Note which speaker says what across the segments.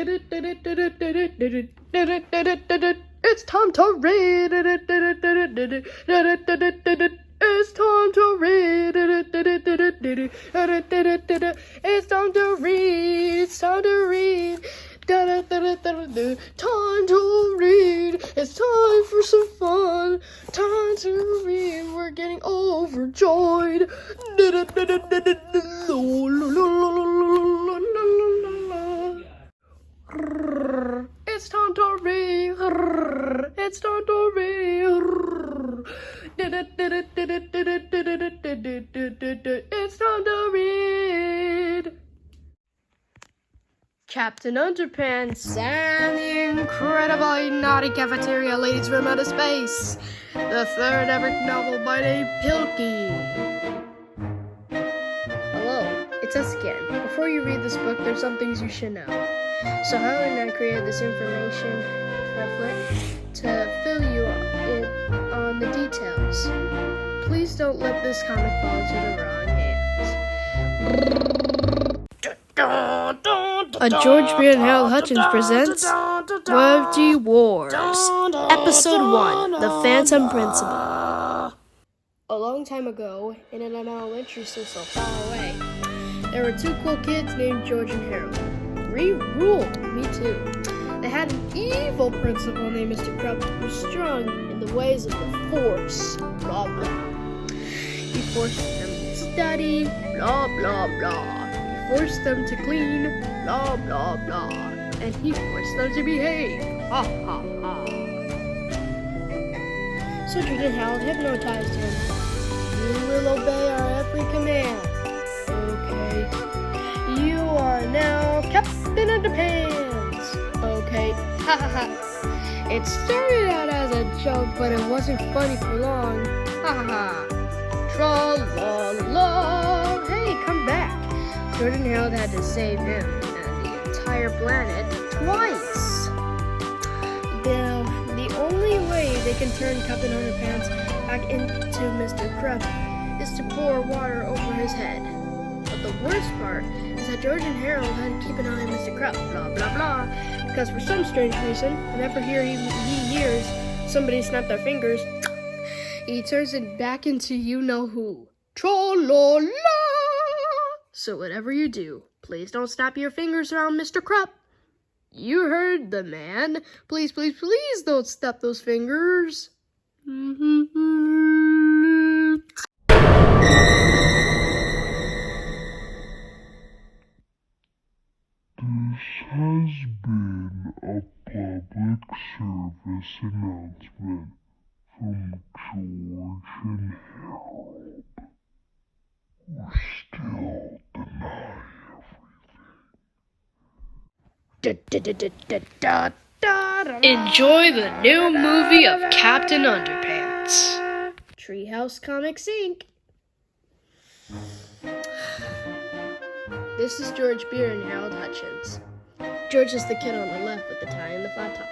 Speaker 1: It's time to read. It's time to read. It's time to read. It's time to read. Time to read. It's time for some fun. Time to read. We're getting overjoyed. It's time to read. It's time to read. It's time to read. Captain Underpants and the incredibly naughty cafeteria ladies from outer space. The third ever novel by name Pilky. Hello, it's us again. Before you read this book, there's some things you should know. So Helen and I created this information pamphlet to fill you in on the details. Please don't let this comic fall into the wrong hands. A George Beard and Harold Hutchins presents Wordy Wars, Episode 1, The Phantom Principal. A long time ago, in an elementary school so far away, there were two cool kids named George and Harold. Ruled, me too. They had an evil principal named Mr. Crump who was strong in the ways of the Force, blah blah. He forced them to study, blah blah blah. He forced them to clean, blah blah blah. And he forced them to behave, ha ha ha. So George and Harold hypnotized him. You will obey our every command. Okay. You are now Captain Underpants. Okay, ha ha ha. It started out as a joke, but it wasn't funny for long. Ha ha ha. Tra-la-la. Hey, come back. George and Harold had to save him and the entire planet twice. Now, the only way they can turn Captain Underpants back into Mr. Crump is to pour water over his head. But the worst part is that George and Harold had to keep an eye on Mr. Crump, blah blah blah, because for some strange reason, whenever he hears somebody snap their fingers, he turns it back into you-know-who. Tra-la-la! So whatever you do, please don't snap your fingers around Mr. Crump. You heard the man. Please, please, please don't snap those fingers.
Speaker 2: This has been a public service announcement from George and Harold, who still deny everything.
Speaker 1: Enjoy the new movie of Captain Underpants. Treehouse Comics Inc. This is George Beard and Harold Hutchins. George is the kid on the left with the tie and the flat top.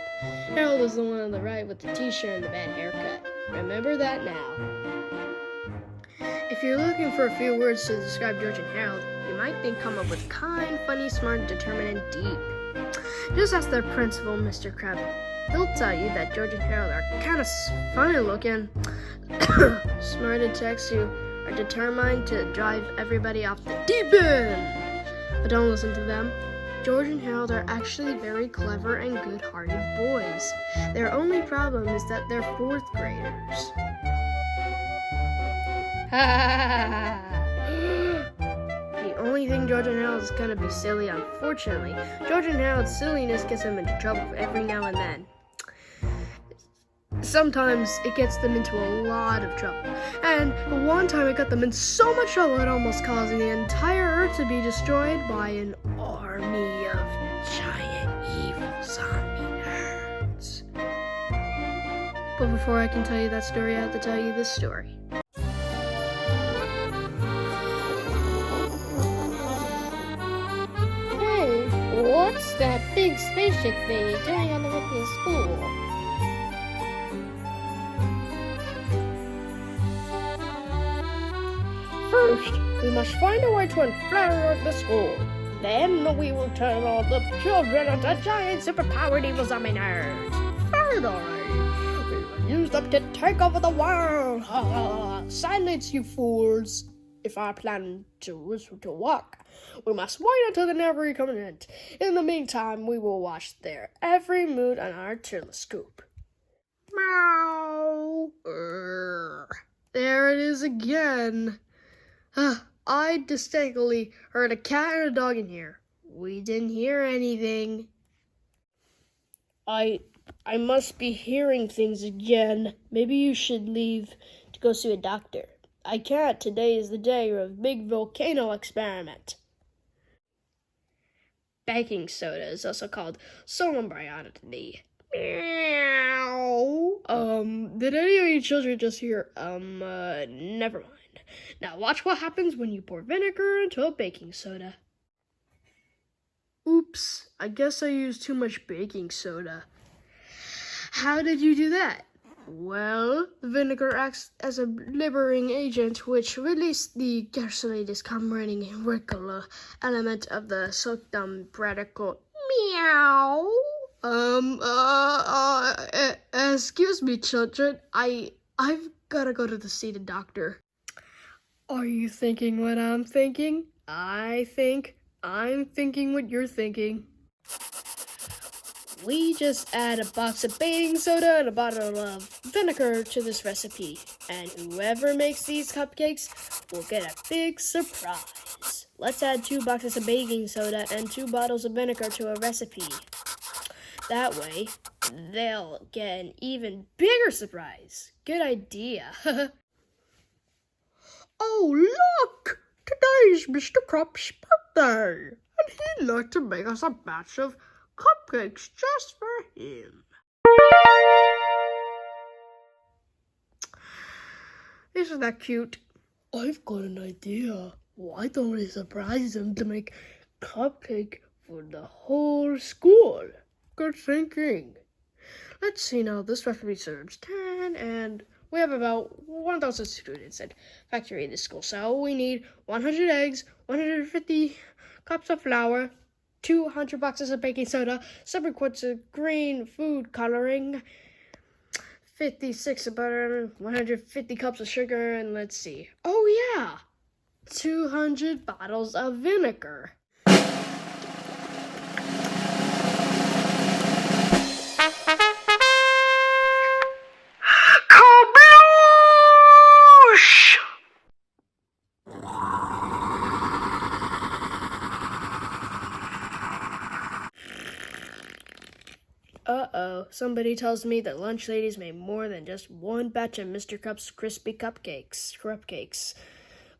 Speaker 1: Harold is the one on the right with the t-shirt and the bad haircut. Remember that now. If you're looking for a few words to describe George and Harold, you might think come up with kind, funny, smart, determined, and deep. Just ask their principal, Mr. Crab. He'll tell you that George and Harold are kind of funny looking, smart attacks who are determined to drive everybody off the deep end. But don't listen to them. George and Harold are actually very clever and good-hearted boys. Their only problem is that they're fourth graders. The only thing George and Harold is gonna be silly, unfortunately. George and Harold's silliness gets them into trouble every now and then. Sometimes it gets them into a lot of trouble. And one time it got them in so much trouble it almost causing the entire Earth to be destroyed by an army of giant evil zombie nerds. But before I can tell you that story, I have to tell you this story.
Speaker 3: Hey, what's that big spaceship thingy doing on the roof of the school?
Speaker 1: First, we must find a way to unflower the school.
Speaker 3: Then we will turn all the children into giant superpowered evil zombie nerds. Finally, we will use them to take over the world. Silence, you fools. If our plan to work, we must wait until the never covenant. In the meantime, we will watch their every mood on our telescope.
Speaker 1: Meow. There it is again. I distinctly heard a cat and a dog in here. We didn't hear anything.
Speaker 3: I must be hearing things again. Maybe you should leave to go see a doctor. I can't. Today is the day of big volcano experiment.
Speaker 1: Baking soda is also called sodium bionate. Meow. Did any of you children just hear, never mind. Now watch what happens when you pour vinegar into a baking soda. Oops, I guess I used too much baking soda. How did you do that? Well, the vinegar acts as a liberating agent which releases the gasoline combining regular element of the sodium radical. Meow. Excuse me, children. I've gotta go to see the doctor. Are you thinking what I'm thinking? I think I'm thinking what you're thinking. We just add a box of baking soda and a bottle of vinegar to this recipe, and whoever makes these cupcakes will get a big surprise. Let's add 2 boxes of baking soda and 2 bottles of vinegar to a recipe. That way, they'll get an even bigger surprise. Good idea. Oh, look! Today's Mr. Cup's birthday, and he'd like to make us a batch of cupcakes just for him. Isn't that cute? I've got an idea. Why don't we surprise him to make cupcake for the whole school? Good thinking. Let's see now. This recipe serves 10, and we have about 1,000 students at factory in this school. So we need 100 eggs, 150 cups of flour, 200 boxes of baking soda, 7 quarts of green food coloring, 56 of butter, 150 cups of sugar, and let's see. Oh yeah, 200 bottles of vinegar. Kaboosh! Uh-oh, somebody tells me that lunch ladies made more than just one batch of Mr. Cup's crispy cupcakes.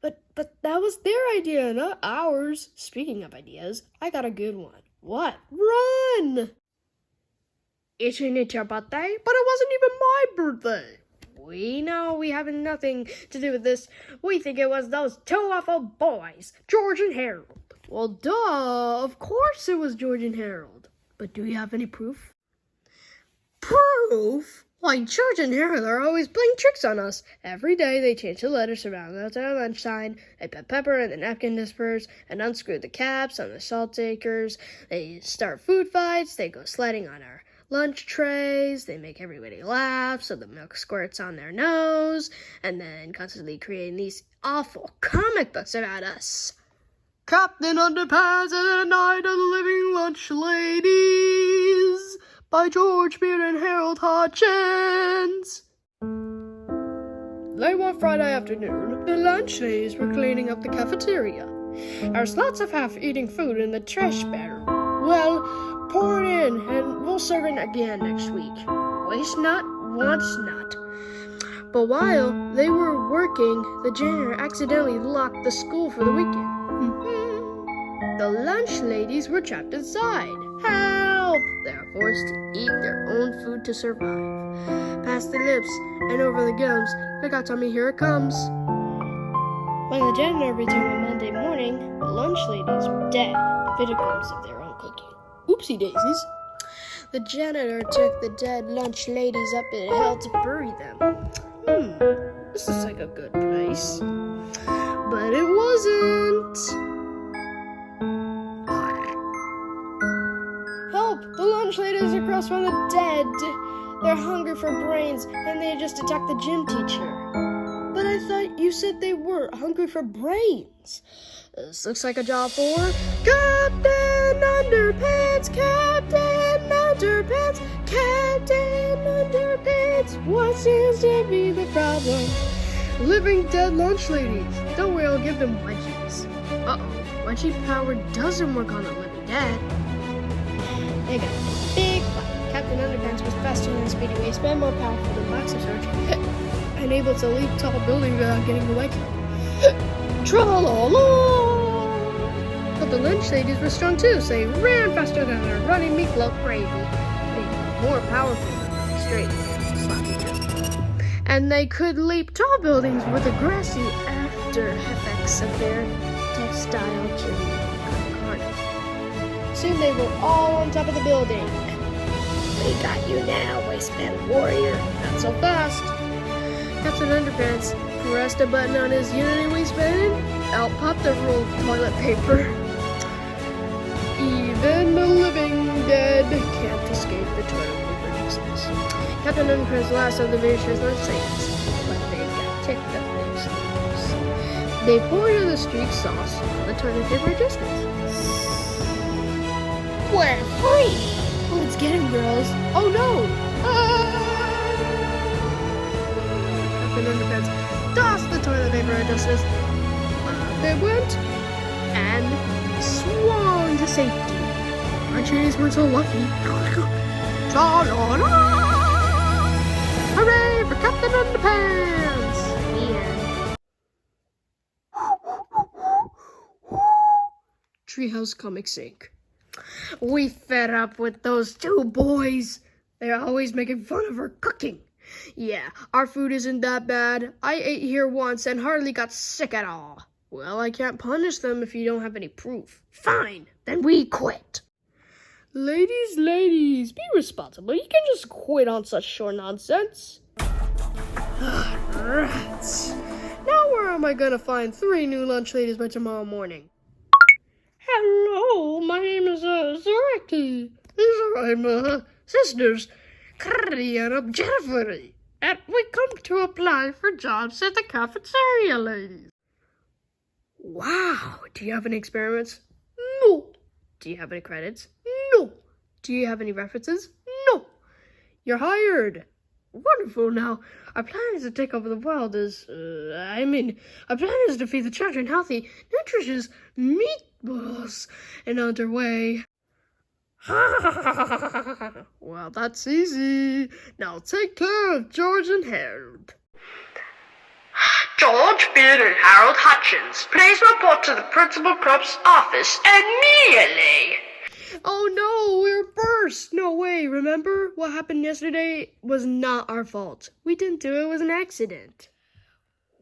Speaker 1: But that was their idea, not ours. Speaking of ideas, I got a good one. What? Run! Isn't it your birthday? But it wasn't even my birthday. We know we have nothing to do with this. We think it was those 2 awful boys, George and Harold. Well, duh, of course it was George and Harold. But do you have any proof? Proof? Why, George and Harold are always playing tricks on us. Every day they change the letters around at our lunch sign. They put pepper in the napkin dispers and unscrew the caps on the salt takers. They start food fights. They go sledding on our lunch trays. They make everybody laugh so the milk squirts on their nose. And then constantly creating these awful comic books about us. Captain Underpants and the Night of the Living Lunch Ladies by George Beard and Harold Hutchins. Late one Friday afternoon, the lunch ladies were cleaning up the cafeteria. There's lots of half-eating food in the trash barrel. Well, pour it in and we'll serve it again next week. Waste not, wants not. But while they were working, the janitor accidentally locked the school for the weekend. The lunch ladies were trapped inside. Help! They are forced to eat their own food to survive. Past the lips and over the gums, look out, Tommy, here it comes. When the janitor returned on Monday morning, the lunch ladies were dead, victims of their own cooking. Oopsie daisies. The janitor took the dead lunch ladies up in a hill to bury them. This looks like a good place. But it wasn't.
Speaker 3: Help! The lunch ladies across from the dead. They're hungry for brains, and they just attacked the gym teacher. But I thought you said they were hungry for brains. This looks like a job for Captain Underpants, Captain Underpants, Captain Underpants. What seems to be the problem? Living dead lunch ladies. Don't worry, I'll give them wedgies. Uh-oh, wedgie power doesn't work on the living dead. They got a big fight. Captain Underpants was faster than Speedy Wasteman, more powerful than Boxer Surge, and able to leap tall buildings without getting a wedgie. Tra-la-la! But the lunch ladies were strong too, so they ran faster than their running meatloaf gravy. They were more powerful than the straight sloppy Joe. And they could leap tall buildings with the grassy after effects of their textile gym carnage. Soon they were all on top of the building. We got you now, Wasteman Warrior. Not so fast. Captain Underpants pressed a button on his Unity waistband. Out popped the roll of toilet paper. Even the living dead can't escape the toilet paper justice. Captain Underpants last of the vicious lunch ladies, but they got ticked up their sleeves. They poured in the streak sauce on the toilet paper justice. We're free! Let's get him, girls. Oh no! Captain Underpants tossed the toilet paper at justice. They went and swung to safety. Our cheese were so lucky. Tra-la-la! Hooray for Captain Underpants! The end. Treehouse Comic Sync. We fed up with those two boys. They're always making fun of our cooking. Yeah, our food isn't that bad. I ate here once and hardly got sick at all. Well, I can't punish them if you don't have any proof. Fine, then we quit. Ladies, be responsible. You can just quit on such short nonsense. Rats. Now where am I gonna find 3 new lunch ladies by tomorrow morning? Hello, my name is Zoraki. I'm sisters, Curry and Jennifer. And we come to apply for jobs at the cafeteria, ladies. Wow, do you have any experiments? No. Do you have any credits? No. Do you have any references? No. You're hired. Wonderful. Now, our plan is to take over the world our plan is to feed the children healthy, nutritious meatballs in underway. Well, that's easy. Now take care of George and Harold. George, Bill, and Harold Hutchins, please report to the Principal Crump's office immediately. Oh no, we're burst. No way. Remember what happened yesterday was not our fault. We didn't do it. It was an accident.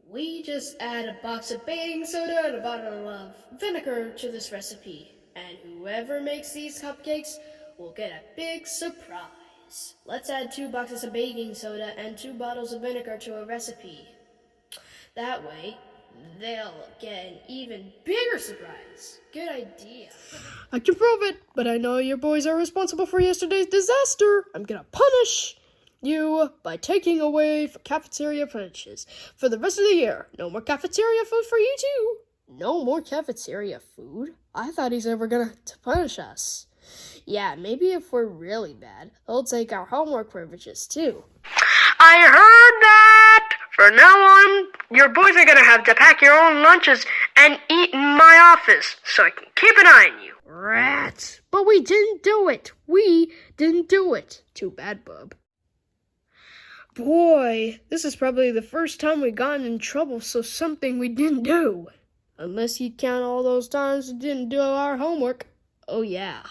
Speaker 3: We just add a box of baking soda and a bottle of vinegar to this recipe. And whoever makes these cupcakes will get a big surprise. Let's add 2 boxes of baking soda and 2 bottles of vinegar to a recipe. That way, they'll get an even bigger surprise. Good idea. I can prove it, but I know your boys are responsible for yesterday's disaster. I'm gonna punish you by taking away cafeteria privileges for the rest of the year. No more cafeteria food for you too. No more cafeteria food? I thought he said we're gonna punish us. Yeah, maybe if we're really bad, they'll take our homework privileges too. I heard that! From now on, your boys are gonna have to pack your own lunches and eat in my office, so I can keep an eye on you. Rats! But we didn't do it! We didn't do it! Too bad, bub. Boy, this is probably the first time we've gotten in trouble for something we didn't do. Unless you count all those times we didn't do our homework. Oh yeah.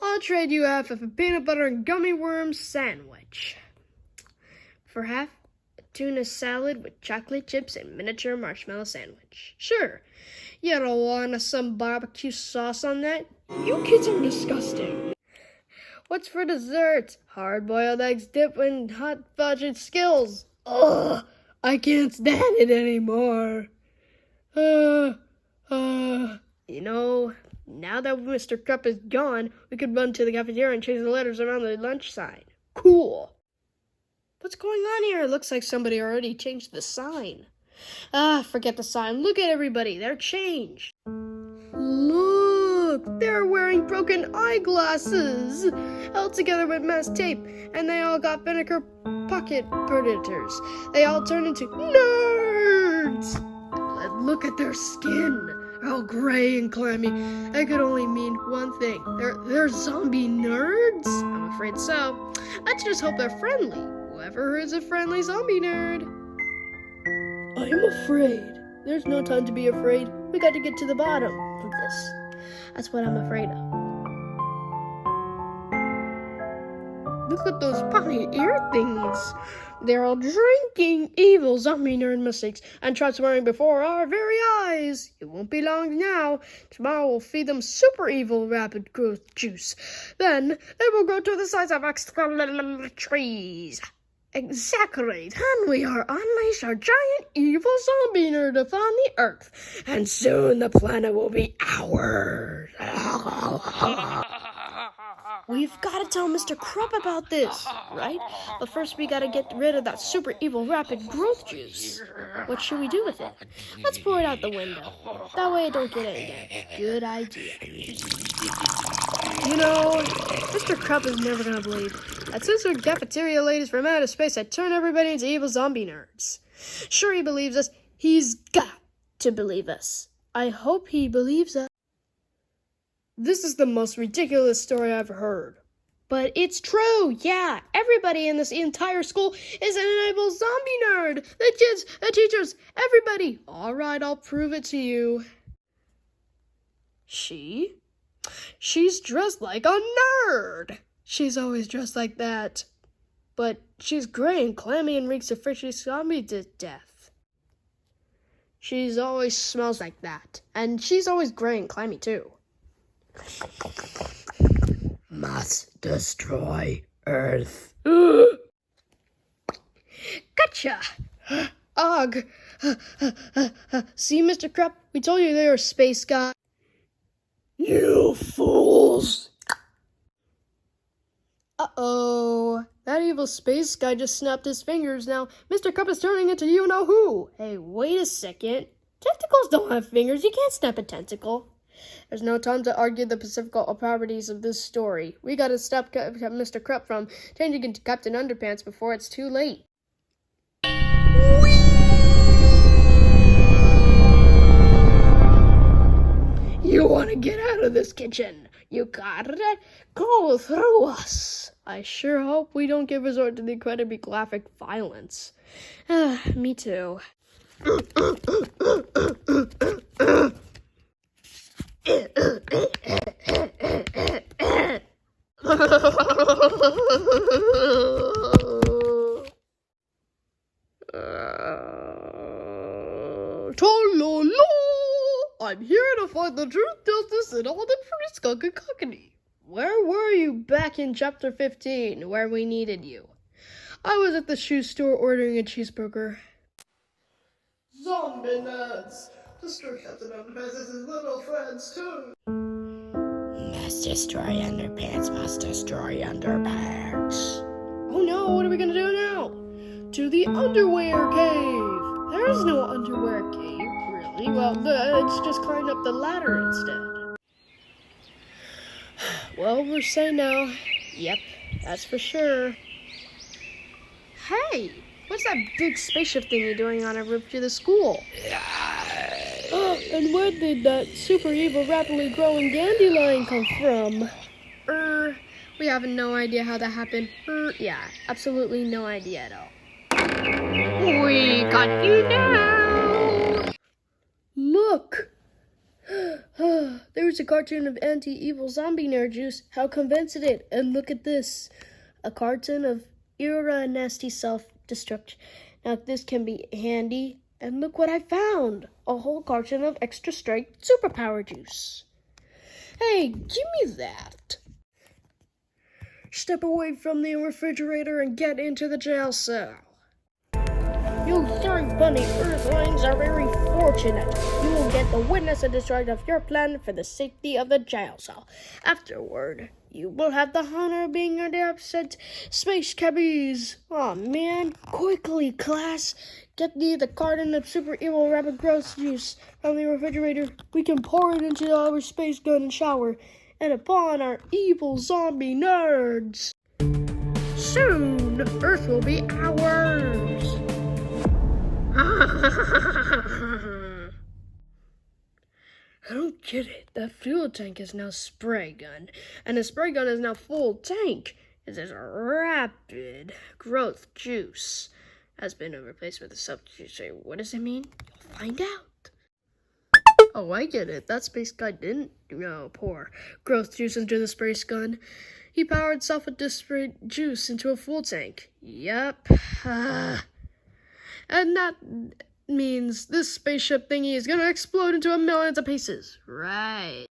Speaker 3: I'll trade you half of a peanut butter and gummy worms sandwich. For half, a tuna salad with chocolate chips and miniature marshmallow sandwich. Sure, you don't want some barbecue sauce on that? You kids are disgusting. What's for dessert? Hard-boiled eggs dipped in hot fudge and Skittles. Ugh, I can't stand it anymore. You know, Now that Mr. Krupp is gone, we could run to the cafeteria and change the letters around the lunch sign. Cool. What's going on here? It looks like somebody already changed the sign. Forget the sign. Look at everybody. They're changed. Look, they're wearing broken eyeglasses, held together with masking tape, and they all got vinegar pocket predators. They all turned into nerds. And look at their skin. They're all gray and clammy. That could only mean one thing. They're zombie nerds? I'm afraid so. Let's just hope they're friendly. Whoever is a friendly zombie nerd. I'm afraid. There's no time to be afraid. We got to get to the bottom of this. That's what I'm afraid of. Look at those funny ear things. They're all drinking evil zombie nerd mistakes and transferring before our very eyes. It won't be long now. Tomorrow we'll feed them super evil rapid growth juice. Then they will grow to the size of extra trees. Exactly. Then we are unleash our giant evil zombie nerd upon the earth. And soon the planet will be ours. We've got to tell Mr. Krupp about this, right? But first we got to get rid of that super evil rapid growth juice. What should we do with it? Let's pour it out the window. That way it don't get in again. Good idea. You know, Mr. Krupp is never going to believe that since we're cafeteria ladies from outer space, I turn everybody into evil zombie nerds. Sure, he believes us. He's got to believe us. I hope he believes us. This is the most ridiculous story I've heard. But it's true, yeah. Everybody in this entire school is an evil zombie nerd. The kids, the teachers, everybody. All right, I'll prove it to you. She's dressed like a nerd. She's always dressed like that. But she's gray and clammy and reeks of fishy zombie to death. She's always smells like that. And she's always gray and clammy too. Must destroy Earth. Gotcha! Ugh. See, Mr. Krupp? We told you they were space guys. You fools! Uh-oh. That evil space guy just snapped his fingers. Now, Mr. Krupp is turning into you-know-who. Hey, wait a second. Tentacles don't have fingers. You can't snap a tentacle. There's no time to argue the physical properties of this story. We gotta stop Mr. Krupp from changing into Captain Underpants before it's too late. You wanna get out of this kitchen? You gotta go through us. I sure hope we don't give resort to the incredibly graphic violence. Me too. Tololo! I'm here to find the truth, justice, and all the pretty skunk and cockney. Where were you back in chapter 15, where we needed you? I was at the shoe store ordering a cheeseburger. Zombie nuts! Destroy Captain Underpants and his little friends, too. Must destroy Underpants, must destroy Underpants. Oh no, what are we gonna do now? To the underwear cave. There's no underwear cave, really. Well, let's just climb up the ladder instead. Well, we're safe now. Yep, that's for sure. Hey, what's that big spaceship thing you're doing on a roof to the school? And where did that super evil, rapidly growing dandelion come from? We have no idea how that happened. Yeah, absolutely no idea at all. We got you now! Look! There's a cartoon of anti-evil zombie nerd juice. How convincing! And look at this. A carton of era nasty self-destruct. Now this can be handy. And look what I found. A whole carton of extra strength superpower juice. Hey, give me that. Step away from the refrigerator and get into the jail cell. You young bunny earthlings are very fortunate. You will get the witness and discharge of your plan for the safety of the jail cell. Afterward, you will have the honor of being under absent space cabbies. Oh man, quickly class, get me the carton of super evil rabbit growth juice from the refrigerator. We can pour it into our space gun and shower, and upon our evil zombie nerds. Soon, Earth will be ours. I don't get it. That fuel tank is now spray gun, and the spray gun is now full tank. It says rapid growth juice has been replaced with a substitute. So what does it mean? You'll find out. Oh, I get it. That space guy didn't pour growth juice into the spray gun. He powered self with this spray juice into a full tank. Yep. And that means this spaceship thingy is gonna explode into a million of pieces. Right.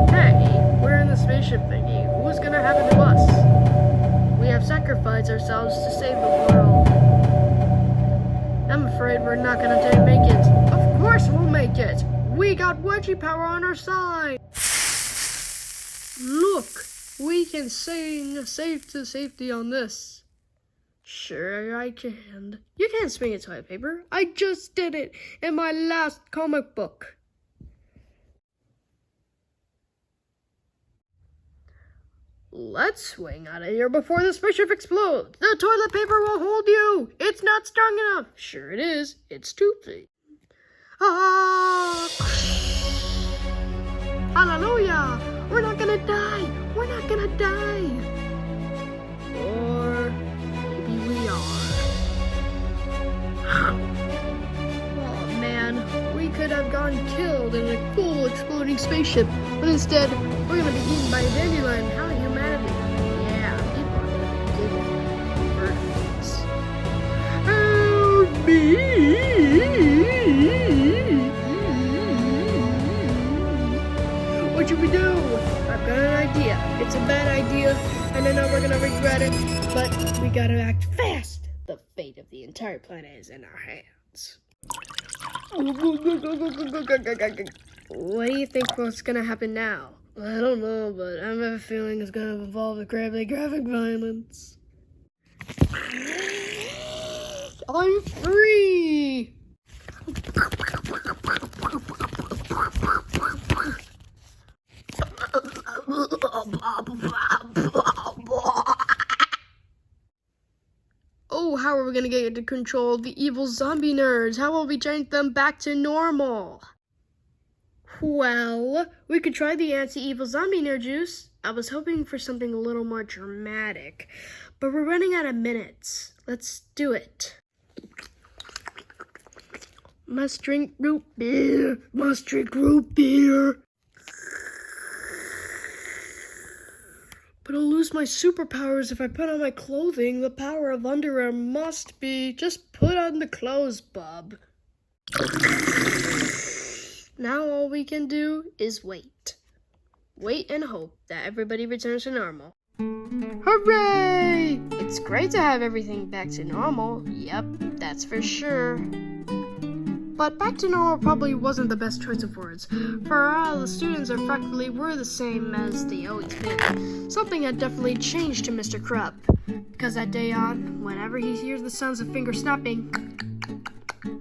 Speaker 3: Hey, we're in the spaceship thingy. What's gonna happen to us? We have sacrificed ourselves to save the world. I'm afraid we're not gonna make it. Of course we'll make it. We got wedgie power on our side. Look, we can sing safe to safety on this. Sure I can. You can't swing a toilet paper. I just did it in my last comic book. Let's swing out of here before the spaceship explodes. The toilet paper will hold you. It's not strong enough. Sure it is. It's stupid. Ah! Hallelujah! We're not gonna die. We're not gonna die. Or maybe we are. Oh man, we could have gotten killed in a cool exploding spaceship, but instead we're gonna be eaten by a dandelion. How humanity? Yeah, people are gonna be good vertebrates. Help me! What should we do? I've got an idea. It's a bad idea, and I know we're gonna regret it, but we gotta act fast. The fate of the entire planet is in our hands. What do you think what's gonna happen now? I don't know, but I have a feeling it's gonna involve graphic violence. I'm free! Oh, how are we gonna get to control the evil zombie nerds? How will we change them back to normal? Well, we could try the anti-evil zombie nerd juice. I was hoping for something a little more dramatic, but we're running out of minutes. Let's do it. Must drink root beer. Must drink root beer. But I'll lose my superpowers if I put on my clothing. The power of underwear must be. Just put on the clothes, bub. Now all we can do is wait. Wait and hope that everybody returns to normal. Hooray! It's great to have everything back to normal. Yep, that's for sure. But back to normal probably wasn't the best choice of words. For all the students effectively were the same as they always been. Something had definitely changed to Mr. Krupp. Because that day on, whenever he hears the sounds of finger snapping,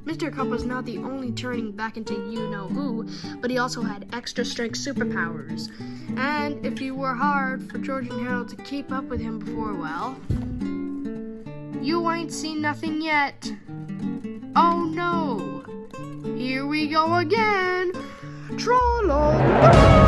Speaker 3: Mr. Krupp was not the only turning back into you-know-who, but he also had extra-strength superpowers. And if you were hard for George and Harold to keep up with him before, well, you ain't seen nothing yet. Oh no! Here we go again! Tra-la-la!